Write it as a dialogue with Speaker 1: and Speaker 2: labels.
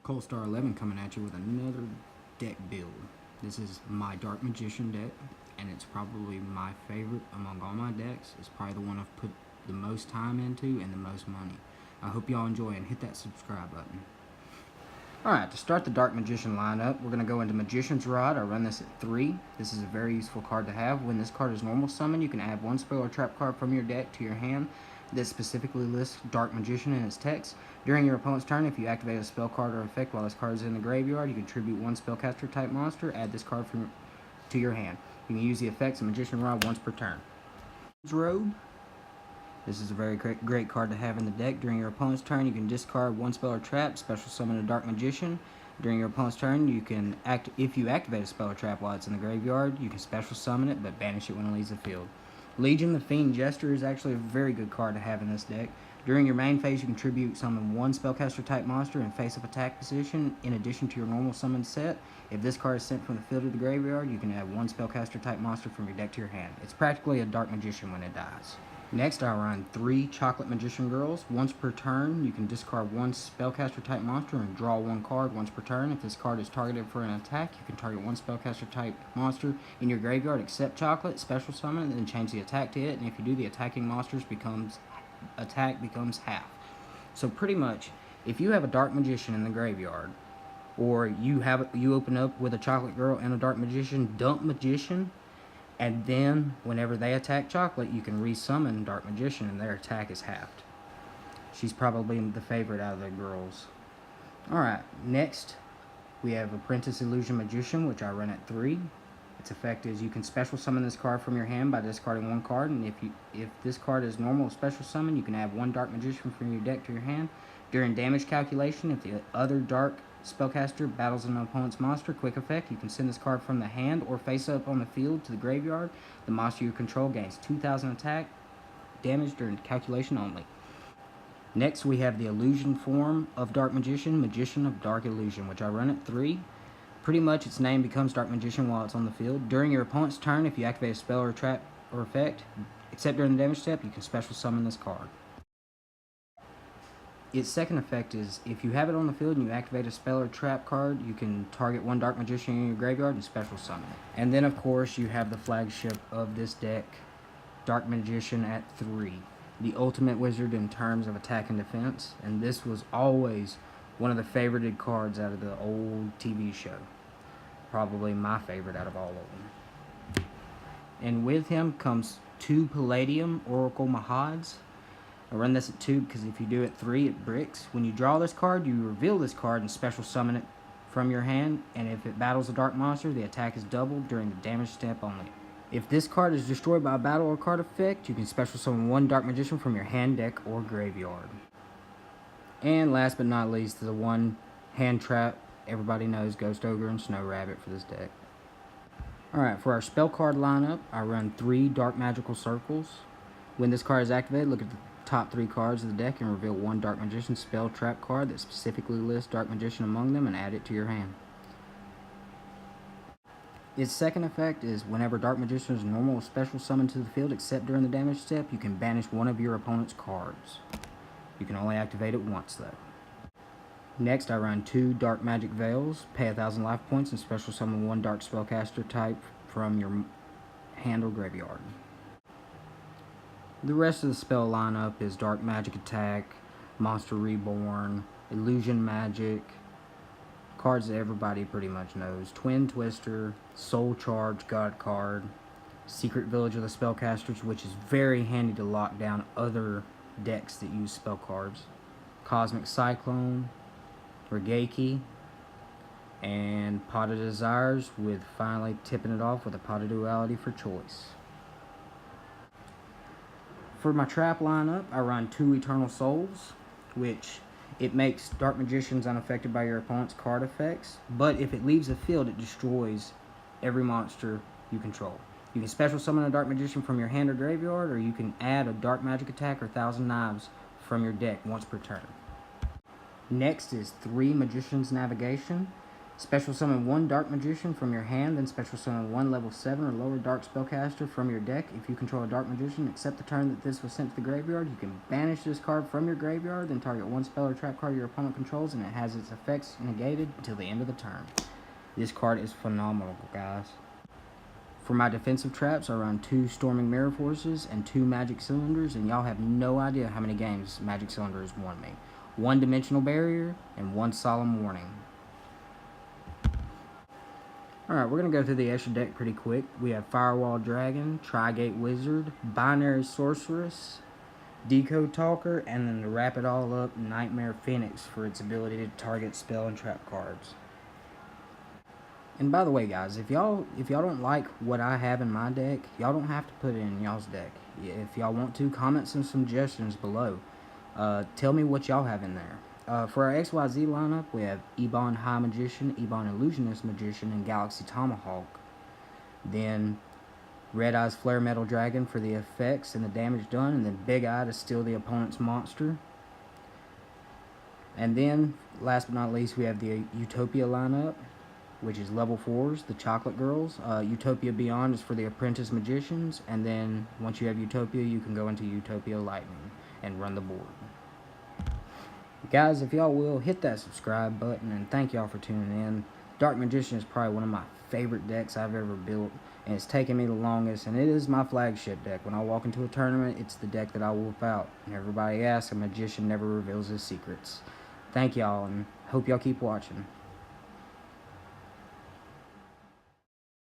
Speaker 1: Kolestar11 coming at you with another deck build. This is my Dark Magician deck, and it's probably my favorite among all my decks. It's probably the one I've put the most time into and the most money. I hope y'all enjoy and hit that subscribe button. Alright, to start the Dark Magician lineup, we're going to go into Magician's Rod. I run this at 3. This is a very useful card to have. When this card is normal summon, you can add one spell or trap card from your deck to your hand that specifically lists Dark Magician in its text. During your opponent's turn, if you activate a spell card or effect while this card is in the graveyard, you can tribute one spellcaster type monster, add this card to your hand. You can use the effects of Magician Rod once per turn. Robe. This is a very great card to have in the deck. During your opponent's turn, you can discard one spell or trap, special summon a Dark Magician. During your opponent's turn, you can if you activate a spell or trap while it's in the graveyard, you can special summon it, but banish it when it leaves the field. Legion, the Fiend Jester, is actually a very good card to have in this deck. During your main phase, you can tribute summon one spellcaster type monster in face-up attack position, in addition to your normal summon set. If this card is sent from the field to the graveyard, you can add one spellcaster type monster from your deck to your hand. It's practically a Dark Magician when it dies. Next, I run 3 Chocolate Magician Girls. Once per turn, you can discard one spellcaster type monster and draw one card once per turn. If this card is targeted for an attack, you can target one spellcaster type monster in your graveyard except Chocolate, special summon, and then change the attack to it. And if you do, the attacking monster's attack becomes half. So pretty much, if you have a Dark Magician in the graveyard, or you open up with a Chocolate Girl and a Dark Magician, dump Magician, and then whenever they attack Chocolate, you can resummon Dark Magician and their attack is halved. She's probably the favorite out of the girls. Alright, next we have Apprentice Illusion Magician, which I run at 3. Its effect is you can special summon this card from your hand by discarding one card, and if this card is normal special summon, you can add one Dark Magician from your deck to your hand. During damage calculation, if the other Dark spellcaster battles an opponent's monster, quick effect, you can send this card from the hand or face up on the field to the graveyard. The monster you control gains 2,000 attack damage during calculation only. Next, we have the Illusion form of Dark Magician, Magician of Dark Illusion, which I run at 3. Pretty much its name becomes Dark Magician while it's on the field. During your opponent's turn, if you activate a spell or trap or effect, except during the damage step, you can special summon this card. Its second effect is, if you have it on the field and you activate a spell or trap card, you can target one Dark Magician in your graveyard and special summon it. And then, of course, you have the flagship of this deck, Dark Magician at 3. The ultimate wizard in terms of attack and defense, and this was always one of the favorited cards out of the old TV show. Probably my favorite out of all of them. And with him comes 2 Palladium Oracle Mahads. I run this at 2 because if you do it 3, it bricks. When you draw this card, you reveal this card and special summon it from your hand, and if it battles a dark monster, the attack is doubled during the damage step only. If this card is destroyed by a battle or card effect, you can special summon one Dark Magician from your hand, deck, or graveyard. And last but not least, the one hand trap everybody knows, Ghost Ogre and Snow Rabbit for this deck. Alright, for our spell card lineup, I run 3 Dark Magical Circles. When this card is activated, look at the top 3 cards of the deck and reveal one Dark Magician spell trap card that specifically lists Dark Magician among them and add it to your hand. Its second effect is whenever Dark Magician is normal or special summoned to the field except during the damage step, you can banish one of your opponent's cards. You can only activate it once though. Next, I run 2 Dark Magic Veils, pay 1,000 life points, and special summon one Dark Spellcaster type from your hand or graveyard. The rest of the spell lineup is Dark Magic Attack, Monster Reborn, Illusion Magic, cards that everybody pretty much knows, Twin Twister, Soul Charge God card, Secret Village of the Spellcasters, which is very handy to lock down other decks that use spell cards, Cosmic Cyclone, Regeki, and Pot of Desires, with finally tipping it off with a Pot of Duality for choice. For my trap lineup, I run 2 Eternal Souls, which it makes Dark Magicians unaffected by your opponent's card effects, but if it leaves the field, it destroys every monster you control. You can special summon a Dark Magician from your hand or graveyard, or you can add a Dark Magic Attack or 1,000 Knives from your deck once per turn. Next is 3 Magician's Navigation. Special summon 1 Dark Magician from your hand, then special summon 1 level 7 or lower Dark Spellcaster from your deck. If you control a Dark Magician, except the turn that this was sent to the graveyard, you can banish this card from your graveyard, then target 1 spell or trap card your opponent controls, and it has its effects negated until the end of the turn. This card is phenomenal, guys. For my defensive traps, I run 2 Storming Mirror Forces and 2 Magic Cylinders, and y'all have no idea how many games Magic Cylinder has won me. 1 Dimensional Barrier and 1 Solemn Warning. Alright, we're going to go through the extra deck pretty quick. We have Firewall Dragon, Trigate Wizard, Binary Sorceress, Decode Talker, and then to wrap it all up, Nightmare Phoenix for its ability to target spell and trap cards. And by the way, guys, if y'all don't like what I have in my deck, y'all don't have to put it in y'all's deck. If y'all want to, comment some suggestions below. Tell me what y'all have in there. For our XYZ lineup, we have Ebon High Magician, Ebon Illusionist Magician, and Galaxy Tomahawk. Then Red Eyes Flare Metal Dragon for the effects and the damage done, and then Big Eye to steal the opponent's monster. And then, last but not least, we have the Utopia lineup, which is level 4s, the Chocolate Girls. Utopia Beyond is for the Apprentice Magicians, and then once you have Utopia, you can go into Utopia Lightning and run the board. Guys, if y'all will, hit that subscribe button, and thank y'all for tuning in. Dark Magician is probably one of my favorite decks I've ever built, and it's taken me the longest, and it is my flagship deck. When I walk into a tournament, it's the deck that I whoop out. And everybody asks, a magician never reveals his secrets. Thank y'all, and hope y'all keep watching.